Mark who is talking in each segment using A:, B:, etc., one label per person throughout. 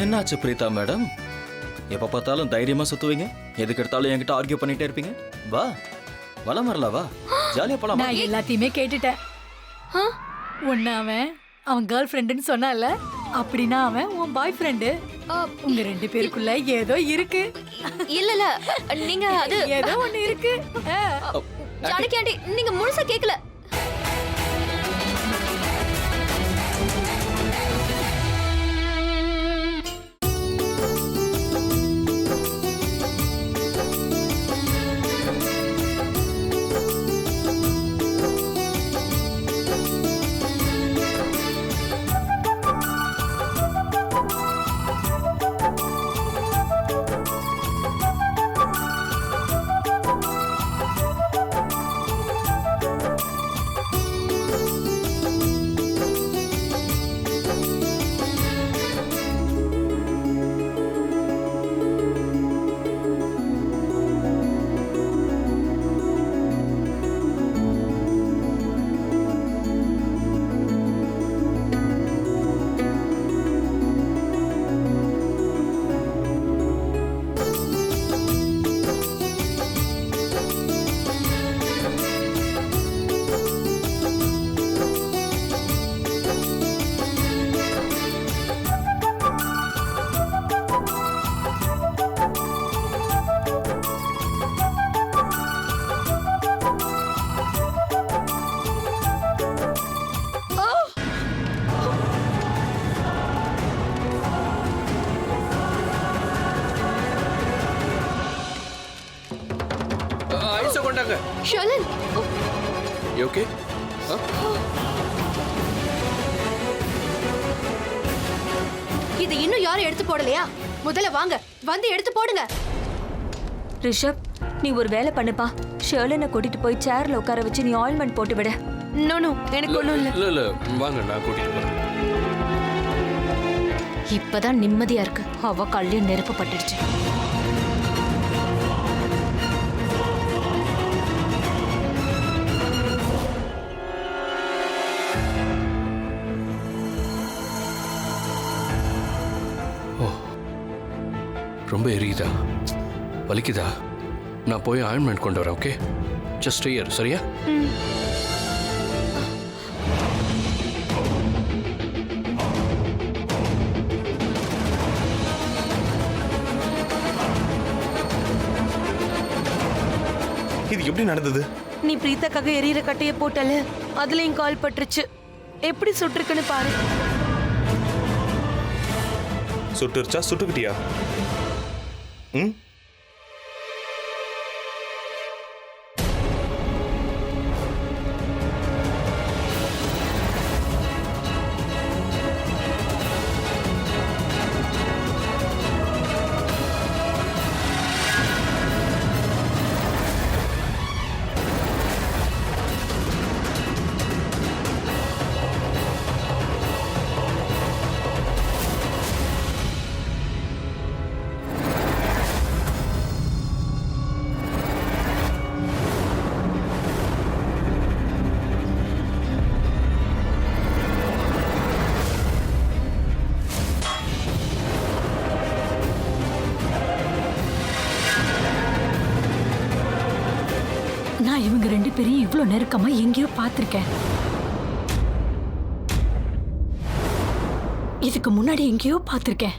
A: என்னாச்சு பிரீதா மேடம்? எப்ப பார்த்தாலும் தைரியமா சுத்துவீங்க, எதுக்கு எடுத்தாலும் என்கிட்ட ஆர்கியூ பண்ணிட்டே இருப்பீங்க. வா வளம் வரல, வா ஜாலியா போலாம்.
B: நான் எல்லாத்தையுமே கேட்டுட்டேன். உன்ன அவன் கேர்ள் ஃப்ரெண்டுன்னு சொன்னால, அப்படின்னா அவன் உன் பாய் ஃப்ரெண்டு. உங்க 2 பேருக்குள்ள ஏதோ இருக்கு.
C: இல்ல இல்ல நீங்க அது
B: ஏதோ ஒண்ணு இருக்கு.
C: ஜானகி ஆண்டி நீங்க முழுசா கேக்கல. ஷலன்
D: You okay?
C: இது இன்னும் யாரும் எடுத்து போடலையா? முதல்ல வாங்க வந்து எடுத்து போடுங்க.
E: ரிஷப், நீ ஒரு வேலை பண்ணுப்பா. ஷர்லனை கூட்டிட்டு போய் சேர்ல உட்கார வச்சு நீ ஆயில்மெண்ட் போட்டு விட.
C: நோ எனக்கு ஒண்ணும் இல்ல.
D: இல்ல வாங்க நான் கூட்டிட்டு போறேன்.
C: இப்பதான் நிம்மதியா இருக்கு. அவ கல்யாணம் நெருப்பு பட்டுடுச்சு.
D: ரொம்ப எரியுதா? வலிக்குதா? நான் போய் ஆயின்மெண்ட் கொண்டு வரேன். Okay, just here. சரியா?
F: இது எப்படி நடந்தது?
E: நீ பிரீத்தாக்காக எரியற கட்டைய போட்டல, அதுலயும் கால் பட்டுருச்சு. எப்படி சுட்டுருக்குன்னு பாரு.
F: சுட்டுருச்சா? சுட்டுக்கிட்டியா? ம்,
B: நான் இவங்க 2 பேரையும் இவ்ளோ நெருக்கமா எங்கேயோ பார்த்திருக்கேன். இதுக்கு முன்னாடி எங்கேயோ பார்த்திருக்கேன்.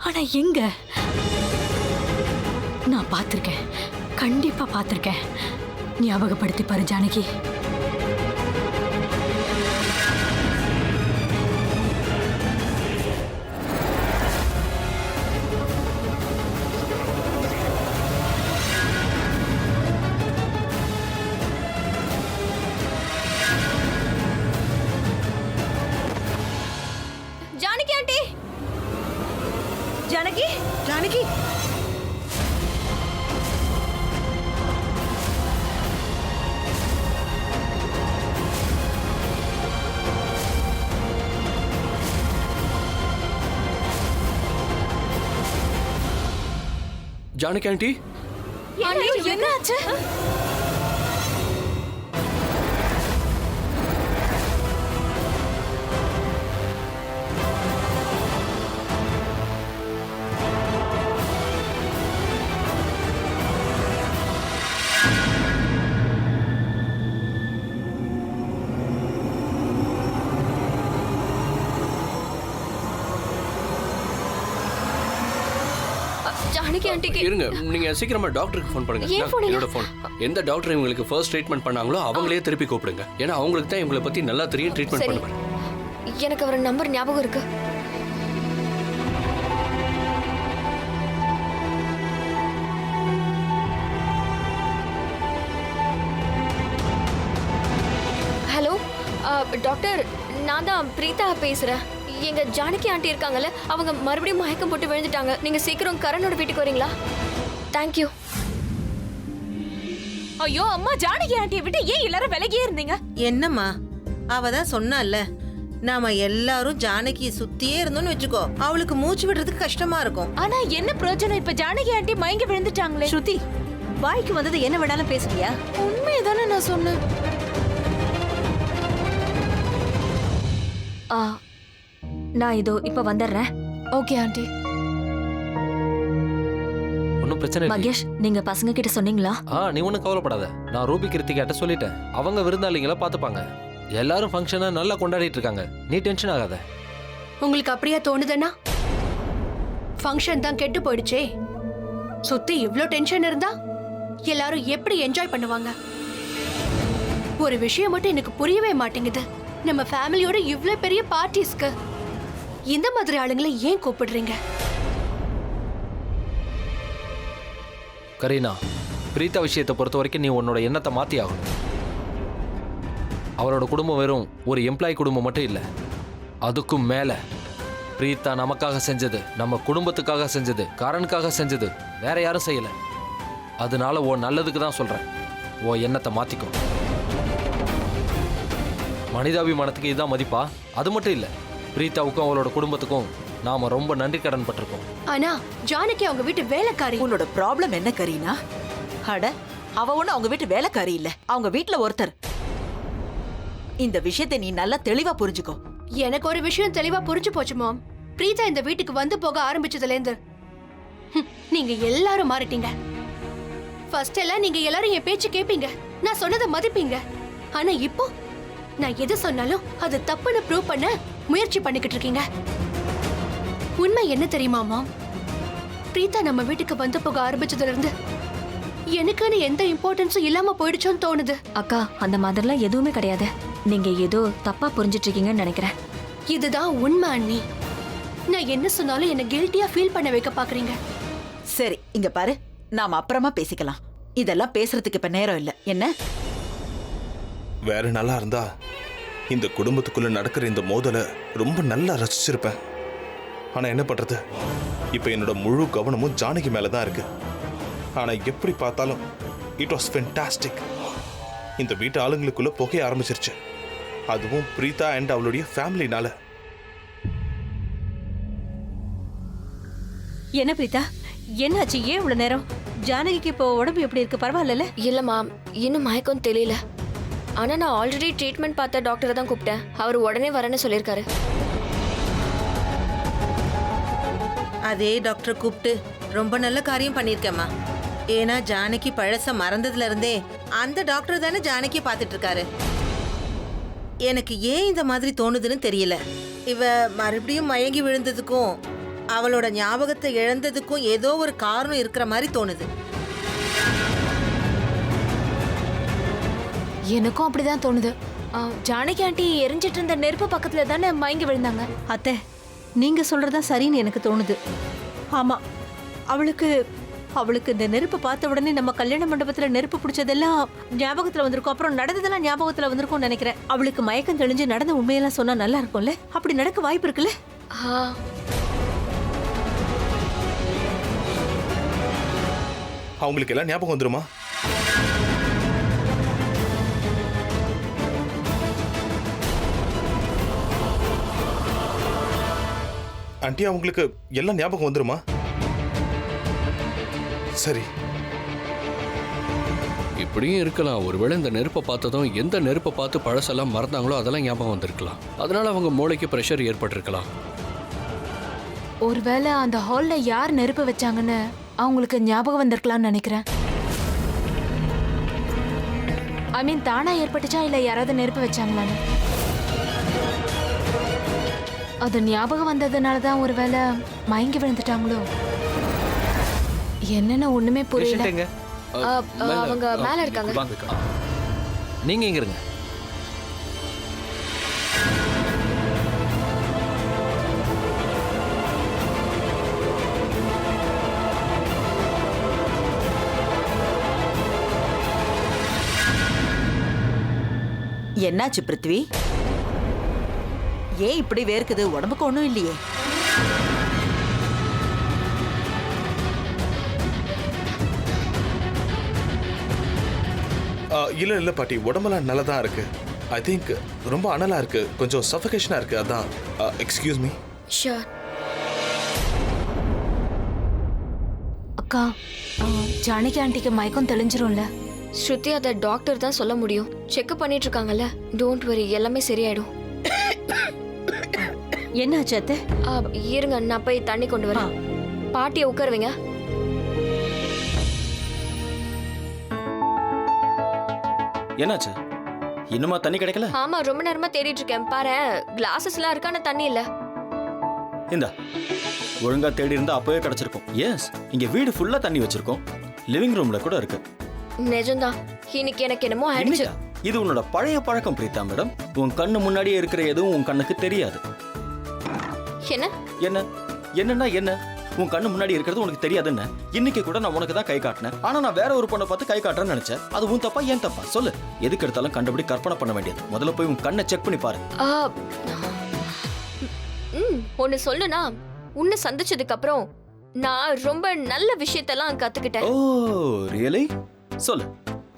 B: ஆனா எங்க? நான் பார்த்திருக்கேன், கண்டிப்பா பார்த்திருக்கேன். ஞாபகப்படுத்தி பாரு ஜானகி.
C: ஜானகி ஆண்டி,
E: ஜானகி, ஜானகி,
D: ஜானகி ஆண்டி,
C: என்ன ஆச்சு?
E: ஜானகி ஆண்டிக்கு
D: இருங்க, நீங்க சீக்கிரமா டாக்டருக்கு ஃபோன் பண்ணுங்க.
E: ஏன் phone இல்ல?
D: என்னோட ஃபோன். எந்த டாக்டர் இவங்களுக்கு ஃபர்ஸ்ட் ட்ரீட்மெண்ட் பண்ணாங்களோ அவங்களே திருப்பி கூப்பிடுங்க. ஏன்னா அவங்களுக்கு தான் இவங்களை பத்தி நல்லா தெரியும், ட்ரீட்மெண்ட்
E: சரி.
D: பண்ணுவாங்க.
E: எனக்கு அவர் நம்பர் ஞாபகம் இருக்கு. ஹலோ டாக்டர், நான் தான் பிரீதா பேசுறேன். எங்க ஜானகி ஆண்டி இருக்காங்கல்ல, அவங்க மறுபடியும் மயக்கம் போட்டு விழுந்துட்டாங்க. நீங்க சீக்கிரம் கரனோட வீட்டுக்கு வரீங்களா? தேங்க்யூ.
G: ஐயோ அம்மா, ஜானகி ஆண்டியை விட்டு ஏன் எல்லாரும் விலகியே இருந்தீங்க?
H: என்னம்மா, அவ தான் சொன்னால, நாம எல்லாரும் ஜானகியை சுத்தியே இருந்தோம்னு வச்சுக்கோ, அவளுக்கு மூச்சு விடுறதுக்கு கஷ்டமா இருக்கும்.
G: ஆனா என்ன பிரயோஜனம்? இப்ப ஜானகி ஆண்டி மயங்கி விழுந்துட்டாங்களே.
I: ஸ்ருதி, வாய்க்கு வந்தது என்ன வேணாலும் பேசுறியா?
G: உண்மையதானே நான் சொன்னேன்.
E: நான் இதோ இப்ப வந்துடுறேன்.
G: Okay aunty.
J: ஒன்றும் பிரச்சனை இல்லை.
E: மகேஷ், நீங்க பசங்க கிட்ட சொன்னீங்களா?
J: நீ ஒன்றும் கவலைப்படாத. நான் ரூபி கிருத்திகாட்ட சொல்லிட்டேன். அவங்க விருந்தாளிங்களை பார்த்துப்பாங்க. எல்லாரும் ஃபங்க்ஷனை நல்லா கொண்டாடிட்டு இருக்காங்க. நீ டென்ஷன் ஆகாத.
C: உங்களுக்கு அப்படியே தோணுதுன்னா ஃபங்க்ஷன் தான் கெட்டு போயிடுச்சே. சுத்தி இவ்ளோ டென்ஷன் இருந்தா எல்லாரும் எப்படி என்ஜாய் பண்ணுவாங்க? ஒரு விஷயம் மட்டும் எனக்கு புரியவே மாட்டேங்குது. நம்ம ஃபேமிலியோட இவ்ளோ பெரிய பார்ட்டிஸ்க்கு இந்த மாதிரி ஆளுங்களை ஏன் கூப்பிடுறீங்க?
J: கரீனா, பிரீதா விஷயத்தை பொறுத்த வரைக்கும் நீ உன்னோட எண்ணத்தை மாற்றி ஆகணும். அவரோட குடும்பம் வெறும் ஒரு எம்ப்ளாயி குடும்பம் மட்டும் இல்லை. அதுக்கும் மேலே பிரீதா நமக்காக செஞ்சது, நம்ம குடும்பத்துக்காக செஞ்சது, காரனுக்காக செஞ்சது வேற யாரும் செய்யலை. அதனால ஓ நல்லதுக்கு தான் சொல்கிறேன். ஓ எண்ணத்தை மாற்றிக்கும். மனிதாபிமானத்துக்கு இதுதான் மதிப்பா? அது மட்டும் இல்லை, பிரீதாவுக்கும் அவளோட குடும்பத்துக்கும் நாம ரொம்ப நன்றி கடன் பட்டிருக்கோம்.
C: ஆனா ஜானகி அவங்க வீட்டு வேலைக்காரி.
I: உன்னோட ப்ராப்ளம் என்ன கரீனா? அட, அவ ஒண்ணு அவங்க வீட்டு வேலைக்காரி இல்ல, அவங்க வீட்ல ஒருத்தர். இந்த விஷயத்தை நீ நல்லா தெளிவா புரிஞ்சுக்கோ.
C: எனக்கு ஒரு விஷயம் தெளிவா புரிஞ்சு போச்சு மாம். பிரீதா இந்த வீட்டுக்கு வந்து போக ஆரம்பிச்சதுல இருந்து நீங்க எல்லாரும் மாறிட்டீங்க. ஃபர்ஸ்ட் எல்லாம் நீங்க எல்லாரும் என் பேச்சு கேப்பீங்க, நான் சொன்னதை மதிப்பீங்க. ஆனா இப்போ நான் எது சொன்னாலும் அது தப்புன்னு ப்ரூவ் பண்ண முயற்சி பண்ணிக்கிட்டு இருக்கீங்க. உண்மை என்ன தெரியுமா மாம்? பிரீதா நம்ம வீட்டுக்கு வந்து போக ஆரம்பிச்சதுல இருந்து எனக்குன்னு எந்த இம்பார்ட்டன்ஸும் இல்லாம போயிடுச்சோன்னு தோணுது.
E: அக்கா, அந்த மாதிரிலாம் எதுவுமே கிடையாது. நீங்க ஏதோ தப்பா புரிஞ்சிட்டு இருக்கீங்கன்னு நினைக்கிறேன்.
C: இதுதான் உண்மை அண்ணி. நான் என்ன சொன்னாலும் என்ன கில்ட்டியா ஃபீல் பண்ண வைக்க பாக்குறீங்க.
I: சரி, இங்க பாரு, நாம அப்புறமா பேசிக்கலாம். இதெல்லாம் பேசுறதுக்கு இப்ப நேரம் இல்ல. என்ன?
F: வேற நல்லா இருந்தா இந்த குடும்பத்துக்குள்ள நடக்கிற இந்த மோதலை ரொம்ப நல்லா ரசிச்சிருப்பேன். ஆனா என்ன பண்றது, இப்ப என்னோட முழு கவனமும் ஜானகி மேலதான் இருக்கு. ஆனா எப்படி பார்த்தாலும் இட் வாஸ் ஃபென்டாஸ்டிக். இந்த வீட்டு ஆளுங்களுக்குள்ள புகைய ஆரம்பிச்சிருச்சு, அதுவும் பிரீதா அண்ட் அவளுடைய ஃபேமிலினால.
I: என்ன பிரீதா, என்னாச்சு? ஏன் இவ்வளவு நேரம்? ஜானகிக்கு இப்போ உடம்பு எப்படி இருக்கு? பரவாயில்ல?
E: இல்லம்மா, இன்னும் மயக்கம் தெரியல. ஆனா நான் ஆல்ரெடி ட்ரீட்மெண்ட் பார்த்த டாக்டரை தான் கூப்பிட்டேன். அவர் உடனே வரேன்னு சொல்லியிருக்காரு.
H: அதே டாக்டர் கூப்பிட்டு ரொம்ப நல்ல காரியம் பண்ணிருக்கேம்மா. ஏன்னா ஜானகி பழச மறந்ததுல இருந்தே அந்த டாக்டர் தானே ஜானகி பார்த்துட்டு இருக்காரு. எனக்கு ஏன் இந்த மாதிரி தோணுதுன்னு தெரியல. இவ மறுபடியும் மயங்கி விழுந்ததுக்கும் அவளோட ஞாபகத்தை இழந்ததுக்கும் ஏதோ ஒரு காரணம் இருக்கிற மாதிரி தோணுது.
G: எனக்கும் அப்படிதான் தோணுது. ஜானகி ஆண்டி எரிஞ்சிட்டு இருந்த நெருப்பு பக்கத்துல தானே மயங்கி விழுந்தாங்க.
I: அத்தை, நீங்க சொல்றதா சரின்னு எனக்கு தோணுது. ஆமா, அவளுக்கு இந்த நெருப்பு பார்த்த உடனே நம்ம கல்யாண மண்டபத்துல நெருப்பு பிடிச்சதெல்லாம் ஞாபகத்துல வந்திருக்கும். அப்புறம் நடந்ததெல்லாம் ஞாபகத்துல வந்திருக்கும் நினைக்கிறேன். அவளுக்கு மயக்கம் தெளிஞ்சு நடந்த உண்மையெல்லாம் சொன்னா நல்லா இருக்கும்ல? அப்படி நடக்க வாய்ப்பு இருக்குல்ல?
F: அவங்களுக்கு எல்லாம் ஞாபகம் வந்துருமா? ஆண்டி, அவங்களுக்கு எல்லாம் ஞாபகம் வந்துருமா? சரி,
D: இப்படியும் இருக்கலாம். ஒருவேளை இந்த நெருப்பை பார்த்ததும் எந்த நெருப்பை பார்த்து பழசெல்லாம் மறந்தாங்களோ அதெல்லாம் ஞாபகம் வந்திருக்கலாம். அதனால அவங்க மூளைக்கு பிரஷர் ஏற்பட்டிருக்கலாம்.
G: ஒருவேளை அந்த ஹால்ல யார் நெருப்பு வச்சாங்கன்னு அவங்களுக்கு ஞாபகம் வந்திருக்கலாம்னு நினைக்கிறேன். ஐ மீன், தானா ஏற்பட்டுச்சா இல்ல யாராவது நெருப்பு வச்சாங்களான்னு? அது ஞாபகம் வந்ததுனால தான் ஒருவேளை மயங்கி விழுந்துட்டாங்களோ? என்னன்னு ஒண்ணுமே புரியல.
A: Patient எங்க?
E: அவங்க மேல இருக்காங்க.
A: வாங்க.
J: நீங்க எங்க இருங்க.
K: என்னாச்சு பிருத்வி? ஏன் இப்படி வேர்க்குது? உடம்புக்கு ஒண்ணும் இல்லையே.
F: இல்ல பாட்டி, உடம்பெல்லாம் நல்லா தான் இருக்கு. ஐ திங்க் ரொம்ப அனலா இருக்கு, கொஞ்சம் சஃபகேஷனா இருக்கு, அதான். Excuse me.
E: ஷூர்.
G: அக்கா, ஜானகி ஆண்டிக்கு மயக்கம் தெளிஞ்சிரும்ல?
E: ஸ்ருதி அதை டாக்டர் தான் சொல்ல முடியும். செக்அப் பண்ணிட்டு இருக்காங்கல்ல. டோன்ட் வரி, எல்லாமே சரியாயிடும்.
I: என்னாச்சு அத்தை?
E: இருங்க, நான் போய் தண்ணி கொண்டு வரேன். பாட்டியை உட்காருவீங்க.
A: என்னாச்சு? இன்னுமா தண்ணி கிடைக்கல?
E: ஆமா, ரொம்ப நேரமா தேடிட்டு இருக்கேன். பாரு, கிளாஸஸ்லாம் இருக்கு, ஆனா தண்ணி இல்ல.
A: இந்தா, ஒழுங்கா தேடி இருந்தா அப்பவே கிடைச்சிருக்கும். எஸ், இங்க வீடு ஃபுல்லா தண்ணி வச்சிருக்கோம். லிவிங் ரூம்ல கூட இருக்கு.
E: நிஜம்தான். இன்னைக்கு எனக்கு என்னமோ ஆயிடுச்சு.
A: இது உன்னோட பழைய பழக்கம் பிரீதா மேடம். உன் கண்ணு முன்னாடியே இருக்கிற எதுவும் உன் கண்ணுக்கு தெரியாது.
E: என்ன
A: என்ன என்னன்னா என்ன? உன் கண்ணு முன்னாடி இருக்கிறது உனக்கு தெரியாதுன்னு இன்னைக்கு கூட நான் உனக்கு தான் கை காட்டினேன். ஆனா நான் வேற ஒரு பொண்ணை பார்த்து கை காட்டுறேன்னு நினைச்சேன். அது உன் தப்பா ஏன் தப்பா சொல்லு. எதுக்கு எடுத்தாலும் கண்டபடி கற்பனை பண்ண வேண்டியது. முதல்ல போய் உன் கண்ணை செக் பண்ணி பாரு.
E: ஒன்னு சொல்லுனா, உன்னை சந்திச்சதுக்கு அப்புறம் நான் ரொம்ப நல்ல விஷயத்தெல்லாம் கத்துக்கிட்டேன்.
A: ஓ ரியலி? சொல்லு.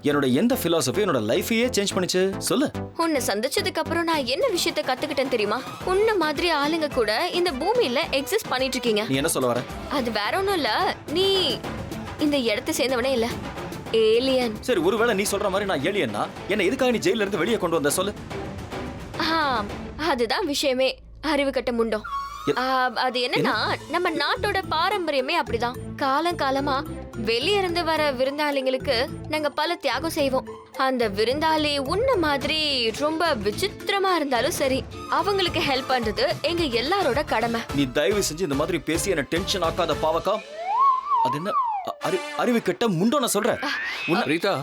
A: என்னோட எந்த பிலாசபி என்னோட லைஃபையே சேஞ்ச் பண்ணிச்சு சொல்லு.
E: உன்னை சந்திச்சதுக்கு அப்புறம் நான் என்ன விஷயத்தை கத்துக்கிட்டேன் தெரியுமா? உன்ன மாதிரி ஆளுங்க கூட இந்த பூமியில எக்ஸிஸ்ட் பண்ணிட்டு இருக்கீங்க.
A: நீ என்ன சொல்ல வர?
E: அது வேற ஒண்ணும் இல்ல, நீ இந்த இடத்தை சேர்ந்தவனே இல்ல, ஏலியன்.
A: சரி, ஒருவேளை நீ சொல்ற மாதிரி நான் ஏலியன்னா என்ன எதுக்காக நீ ஜெயில இருந்து வெளியே கொண்டு வந்த சொல்லு.
E: அதுதான் விஷயமே. அறிவு கட்ட முண்டோம். அது என்னன்னா, நம்ம நாட்டோட பாரம்பரியமே அப்படிதான். காலம் காலமா வெளிய இருந்து வர விருந்தாளிங்களுக்கு நாங்க பல தியாகம் செய்வோம். அந்த விருந்தாளி உன்ன மாதிரி ரொம்ப விசித்திரமா இருந்தாலும் சரி, அவங்களுக்கு ஹெல்ப் பண்றது எங்க எல்லாரோட கடமை.
A: நீ தயவு செஞ்சு இந்த மாதிரி பேசி என்ன டென்ஷன் ஆக்காத பாவக்கா. அது என்ன அறிவு கெட்ட முண்டோ நான் சொல்றேன்.
D: ரீதா.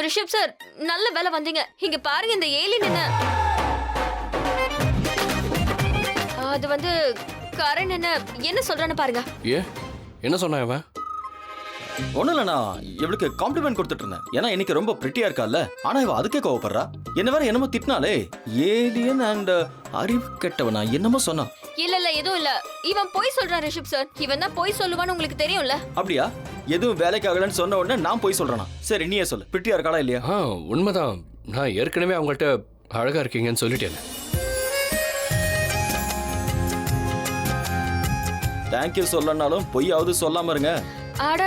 E: ரிஷப் சார், நல்ல வேலை வந்தீங்க. இங்க பாருங்க, இந்த ஏலியன் என்ன, அது வந்து கரண் என்ன சொல்றான்னு பாருங்க.
D: என்ன சொன்ன அவன்?
A: ஒண்ணும் இல்ல, நான் இவளுக்கு காம்ப்ளிமெண்ட் கொடுத்துட்டு இருந்தேன். ஏன்னா இன்னைக்கு ரொம்ப பிரிட்டியா இருக்கால. ஆனா இவ அதுக்கே கோவப்படுறா. என்ன வேற என்னமோ திட்டினாலே. ஏலியன் அண்ட் அறிவு கெட்டவனா என்னமோ சொன்னா.
E: இல்ல எதுவும் இல்ல, இவன் போய் சொல்றான் ரிஷப் சார். இவன் தான் போய் சொல்லுவான்னு உங்களுக்கு தெரியும்ல.
A: அப்படியா? எதுவும் வேலைக்கு ஆகலன்னு சொன்ன உடனே நான் போய் சொல்றேனா? சரி, நீயே சொல்லு, பிரிட்டியா இருக்காளா இல்லையா?
D: உண்மைதான். நான் ஏற்கனவே அவங்கள்ட்ட அழகா இருக்கீங்கன்னு சொல்லிட்டேன்.
A: தேங்க்யூ சொல்லனாலும் பொய்யாவது சொல்லாம இருங்க.
E: ஆட,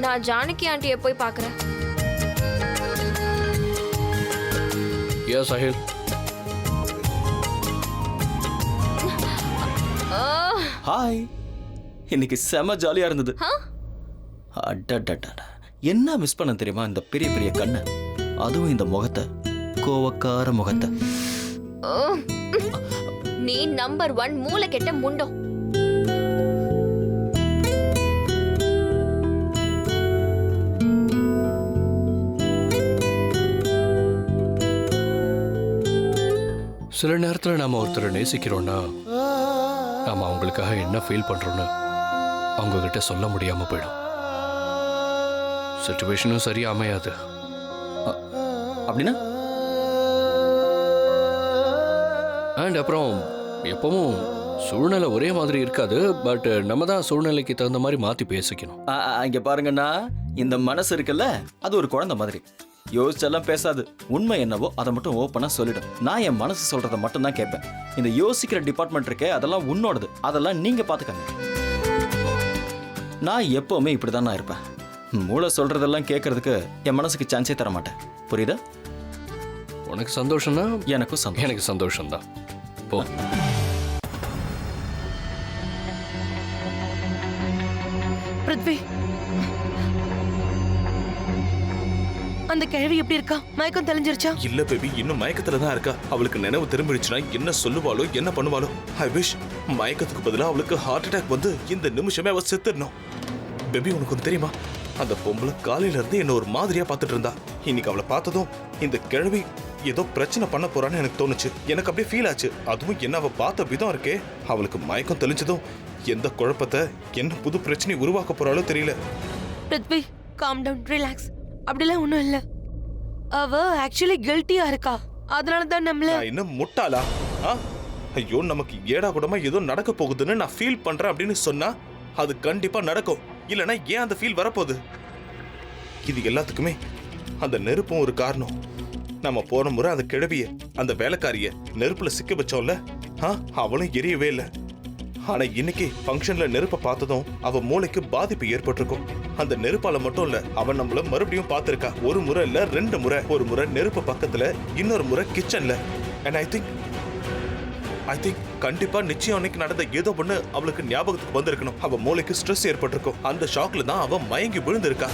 E: நான் ஜானகி ஆண்டியை போய் பார்க்கறேன்.
D: சாஹில்.
A: ஹாய். இன்னைக்கு செம ஜாலியா இருந்தது. என்ன மிஸ் பண்ண தெரியுமா? இந்த பெரிய பெரிய கண்ணு, அதுவும் இந்த முகத்தை, கோவக்கார முகத்தை.
E: நீ நம்பர் 1 மூளை கெட்ட முண்டம்.
D: சில நேரத்தில் நாம ஒருத்தரை நேசிக்கிறோம்னா நாம அவங்களுக்காக என்ன ஃபீல் பண்றோம்னு அவங்க கிட்ட சொல்ல முடியாம போயிடும். சிச்சுவேஷனும் சரியா அமையாது.
A: அப்படின்னா
D: அண்ட் அப்புறம் எப்பவும் சூழ்நிலை ஒரே மாதிரி இருக்காது. பட் நம்ம தான் சூழ்நிலைக்கு தகுந்த மாதிரி மாத்தி பேசிக்கணும்.
A: இங்க பாருங்கன்னா, இந்த மனசு இருக்குல்ல, அது ஒரு குழந்தை மாதிரி. யோசிச்செல்லாம் பேசாது. உண்மை என்னவோ அதை மட்டும் ஓப்பனா சொல்லிடும். நான் என் மனசு சொல்றதை மட்டும் தான் கேட்பேன். இந்த யோசிக்கிற டிபார்ட்மெண்ட் இருக்கே, அதெல்லாம் உன்னோடது. அதெல்லாம் நீங்க பாத்துக்கங்க. நான் எப்பவுமே இப்படிதான் நான் இருப்பேன். மூளை சொல்றதெல்லாம் கேட்கறதுக்கு என் மனசுக்கு சான்ஸே தர மாட்டேன். புரியுதா?
D: உனக்கு சந்தோஷம்னா
A: எனக்கும் சந்தோஷம்.
D: எனக்கு சந்தோஷம் தான். போ.
G: பிருத்வி, அந்த கிழவி எப்படி இருக்கா? மயக்கம் தெளிஞ்சிருச்சா?
F: இல்ல பேபி, இன்னும் மயக்கத்துல தான் இருக்கா. அவளுக்கு நினைவு திரும்பிடுச்சுன்னா என்ன சொல்லுவாளோ என்ன பண்ணுவாளோ. ஐ விஷ் மயக்கத்துக்கு பதிலா அவளுக்கு ஹார்ட் அட்டாக் வந்து இந்த நிமிஷமே அவ செத்துடணும். பேபி உனக்கு ஒன்று தெரியுமா, அந்த பொம்பளை காலையில இருந்து என்ன ஒரு மாதிரியா பார்த்துட்டு இருந்தா. இன்னைக்கு அவளை பார்த்ததும் இந்த கிழவி ஏதோ பிரச்சனை பண்ண போறான்னு எனக்கு தோணுச்சு. எனக்கு அப்படியே ஃபீல் ஆச்சு. அதுவும் என்ன அவ பார்த்த விதம் இருக்கே, அவளுக்கு மயக்கம் தெளிஞ்சதும் எந்த குழப்பத்தை என்ன புது பிரச்சனை உருவாக்க போறாளோ தெரியல.
G: Prithvi calm down, relax. அப்படிலாம் ஒன்றும் இல்லை. அவ ஆக்சுவலி கில்ட்டியா இருக்கா, அதனால தான் நம்மள.
F: நான் என்ன முட்டாளா? ஐயோ, நமக்கு ஏடா கூடமா ஏதோ நடக்க போகுதுன்னு நான் ஃபீல் பண்றேன் அப்படின்னு சொன்னா அது கண்டிப்பா நடக்கும். இல்லைன்னா ஏன் அந்த ஃபீல் வரப்போகுது? இது எல்லாத்துக்குமே அந்த நெருப்பும் ஒரு காரணம். நம்ம போன முறை அந்த கிழவிய, அந்த வேலைக்காரிய நெருப்புல சிக்க வச்சோம்ல, அவளும் எரியவே இல்லை. ஆனா இன்னைக்கு ஃபங்க்ஷன்ல நெருப்பை பார்த்ததும் அவ மூளைக்கு பாதிப்பு ஏற்பட்டிருக்கும். அந்த நெருப்பால மட்டும் இல்ல, அவன் நம்மள மறுபடியும் பார்த்திருக்கா. ஒரு முறை இல்ல, 2 முறை. ஒரு முறை நெருப்பு பக்கத்துல, இன்னொரு முறை கிச்சன்ல. அண்ட் ஐ திங்க் கண்டிப்பா நிச்சயம் அன்னைக்கு நடந்த ஏதோ ஒண்ணு அவளுக்கு ஞாபகத்துக்கு வந்திருக்கணும். அவ மூளைக்கு ஸ்ட்ரெஸ் ஏற்பட்டிருக்கும். அந்த ஷாக்ல தான் அவ மயங்கி விழுந்திருக்கா.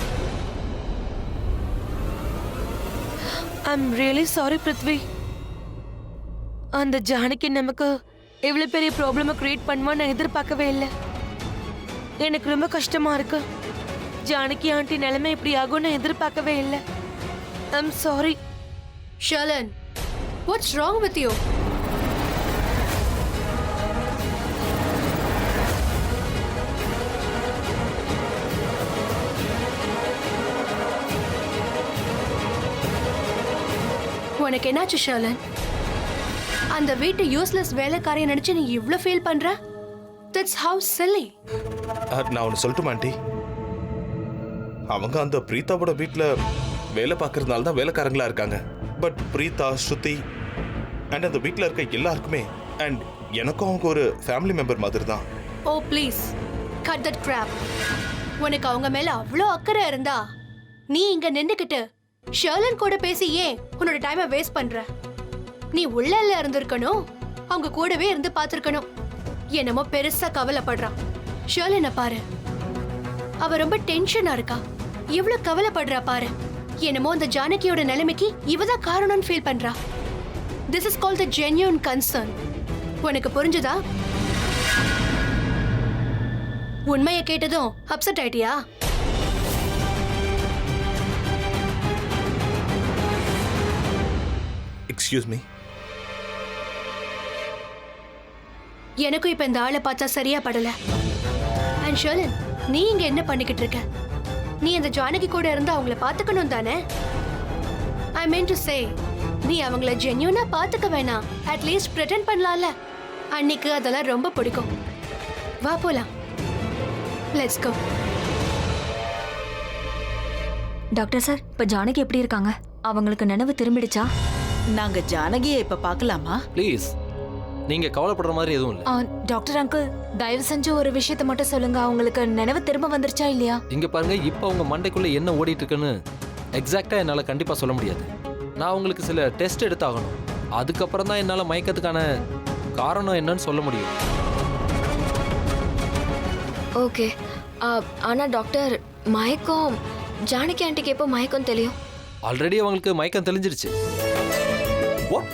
G: I'm really sorry Prithvi. அந்த ஜானகி நமக்கு இவ்வளவு பெரிய ப்ராப்ளமை கிரியேட் பண்ணுவான்னு நான் எதிர்பார்க்கவே இல்லை. எனக்கு ரொம்ப கஷ்டமா இருக்கு. ஜானகி ஆண்டி நிலைமை இப்படி ஆகும்னு எதிர்பார்க்கவே இல்லை. I'm sorry.
C: ஷர்லன், வாட்ஸ் ராங் வித் யூ? உனக்கு என்னாச்சு ஷர்லன்? அந்த வீட்டு யூஸ்லெஸ் வேலைக்காரைய நினைச்சு நீ இவ்ளோ ஃபீல் பண்ற? That's how chilli.
F: நான் ஒன்று சொல்லட்டுமா ஆண்டி? அவங்க அந்த பிரீத்தாவோட வீட்டில் வேலை பார்க்கறதுனால தான் வேலைக்காரங்களா இருக்காங்க. பட் பிரீத்தா, ஸ்ருதி அண்ட் அந்த வீட்டில் இருக்க எல்லாருக்குமே அண்ட் எனக்கும் அவங்க ஒரு ஃபேமிலி மெம்பர் மாதிரி தான்.
C: Oh please cut that crap. உனக்கு அவங்க மேல அவ்வளோ அக்கறை இருந்தா நீ இங்க நின்னுக்கிட்டு ஷர்லன் கூட பேசி ஏன் உன்னோட டைமை வேஸ்ட் பண்ற? நீ உள்ள இருந்திருக்கணும், அவங்க கூடவே இருந்து பார்த்திருக்கணும். என்னமோ பெருசா கவலைப்படுறான். ஷர்லனை பாரு, அவ ரொம்ப டென்ஷனா இருக்கா. எவ்வளவு கவலைப்படுறா பாரு. என்னமோ அந்த ஜானகியோட நிலைமைக்கு இவதான் காரணம்னு ஃபீல் பண்றா. This is called the genuine concern. உனக்கு புரிஞ்சுதா? உண்மையை கேட்டதும் அப்செட் ஆயிட்டியா?
F: Excuse me.
C: எனக்கும் இப்ப இந்த ஆளை பார்த்தா சரியா படல. அண்ட் ஷர்லன், நீ இங்க என்ன பண்ணிக்கிட்டு இருக்க? நீ அந்த ஜானகி கூட இருந்து அவங்கள பாத்துக்கணும் தானே? ஐ மீன் டு சே, நீ அவங்கள ஜென்யூனா பாத்துக்க வேணாம், அட்லீஸ்ட் பிரெட்டெண்ட் பண்ணலாம்ல. அன்னைக்கு அதெல்லாம் ரொம்ப பிடிக்கும். வா போலாம். Let's go.
E: டாக்டர் சார், இப்ப ஜானகி எப்படி இருக்காங்க? அவங்களுக்கு நினைவு திரும்பிடுச்சா?
K: நாங்க ஜானகியை இப்ப பார்க்கலாமா?
J: ப்ளீஸ், நீங்க கவலைப்படுற மாதிரி எதுவும் இல்லை.
G: டாக்டர் அங்கிள், தயவு செஞ்சு ஒரு விஷயத்த மட்டும் சொல்லுங்க. அவங்களுக்கு நினைவு திரும்ப வந்துருச்சா இல்லையா?
J: இங்க பாருங்க, இப்போ அவங்க மண்டைக்குள்ள என்ன ஓடிட்டு இருக்குன்னு எக்ஸாக்டா என்னால கண்டிப்பா சொல்ல முடியாது. நான் உங்களுக்கு சில டெஸ்ட் எடுத்தாகணும். அதுக்கப்புறம் தான் என்னால மயக்கத்துக்கான காரணம் என்னன்னு சொல்ல முடியும்.
E: ஓகே. ஆனா டாக்டர், மயக்கம் ஜானகி ஆண்டிக்கு எப்போ மயக்கம் தெரியும்?
J: ஆல்ரெடி அவங்களுக்கு மயக்கம் தெளிஞ்சிருச்சு.
D: What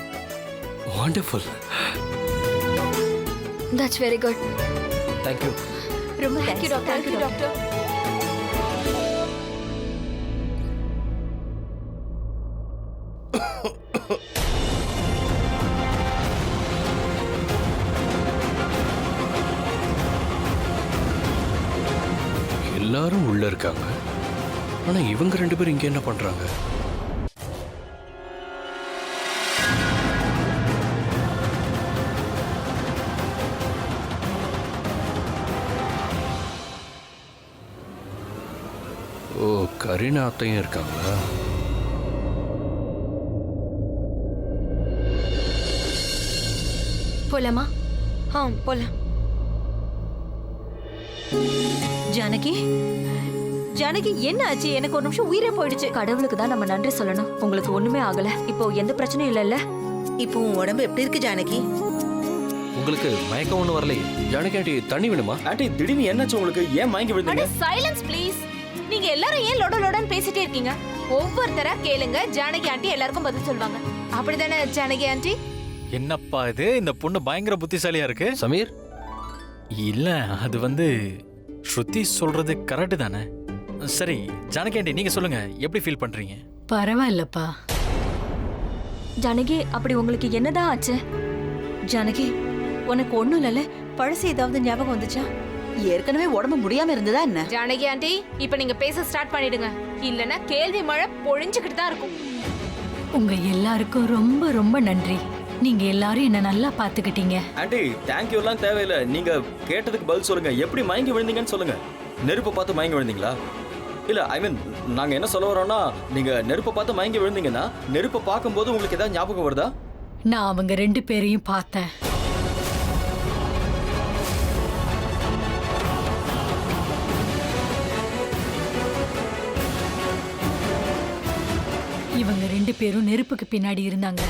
D: wonderful.
E: That's very good.
J: Thank you.
E: ரொம்ப thank you doctor. Thank you doctor.
D: எல்லாரும் உள்ள இருக்காங்க. ஆனா இவங்க 2 பேரும் இங்க என்ன பண்றாங்க? ஓ, கரீனா அத்தையும் இருக்காங்களா?
C: போலாமா?
G: போலாம்.
I: ஜானகி, ஜானகி என்ன ஆச்சு? எனக்கு ஒரு நிமிஷம் உயிரே போயிடுச்சு.
E: கடவுளுக்கு தான் நம்ம நன்றி சொல்லணும். உங்களுக்கு ஒண்ணுமே ஆகல. இப்போ எந்த பிரச்சனையும் இல்லைல்ல?
H: இப்போ உன் உடம்பு எப்படி இருக்கு ஜானகி?
J: உங்களுக்கு மயக்கம் ஒன்றும் வரலையே?
D: ஜானகி ஆண்டி, தண்ணி வேணுமா?
A: ஆண்டி, திடீர்னு என்னாச்சு உங்களுக்கு? ஏன் மயங்கி விழுந்தீங்க?
G: Silence please. நீங்க எல்லாரும் ஏன் லொட லொடன்னு பேசிட்டே இருக்கீங்க? ஒவ்வொருத்தரா கேளுங்க. ஜானகி ஆண்டி எல்லாருக்கும் பதில் சொல்வாங்க. அப்படிதானே ஜானகி ஆண்டி?
L: என்னப்பா இது, இந்த பொண்ணு பயங்கர புத்திசாலியா இருக்கு.
J: சமீர்,
L: இல்ல அது வந்து ஸ்ருதி சொல்றது கரெக்டு தானே? சரி ஜானகி ஆண்டி, நீங்க சொல்லுங்க, எப்படி ஃபீல் பண்றீங்க?
B: பரவாயில்லப்பா.
E: ஜானகி, அப்படி உங்களுக்கு என்னதான் ஆச்சு?
I: ஜானகி, உனக்கு ஒண்ணும் இல்லைல்ல? பழசு ஏதாவது ஞாபகம் வந்துச்சா?
K: ஏற்கனவே உடம்பு முடியாம இருந்ததா என்ன?
M: ஜானகி ஆண்டி, இப்ப நீங்க பேச ஸ்டார்ட் பண்ணிடுங்க, இல்லனா கேள்வி மழை பொழிஞ்சுக்கிட்டு தான் இருக்கும்.
B: உங்க எல்லாருக்கும் ரொம்ப ரொம்ப நன்றி. நீங்க எல்லாரும் என்ன நல்லா பாத்துக்கிட்டீங்க.
A: ஆண்டி, தேங்க்யூ எல்லாம் தேவையில்லை. நீங்க கேட்டதுக்கு பதில் சொல்லுங்க. எப்படி மயங்கி விழுந்தீங்கன்னு சொல்லுங்க. நெருப்பை பார்த்து மயங்கி விழுந்தீங்களா? இல்ல, ஐ மீன், நாங்க என்ன சொல்ல வரோம்னா, நீங்க நெருப்பை பார்த்து மயங்கி விழுந்தீங்கன்னா நெருப்பை பார்க்கும்போது உங்களுக்கு ஏதாவது ஞாபகம் வருதா?
B: நான் அவங்க 2 பேரையும் பார்த்தேன். இவங்க 2 பேரும் நெருப்புக்கு பின்னாடி இருந்தாங்க.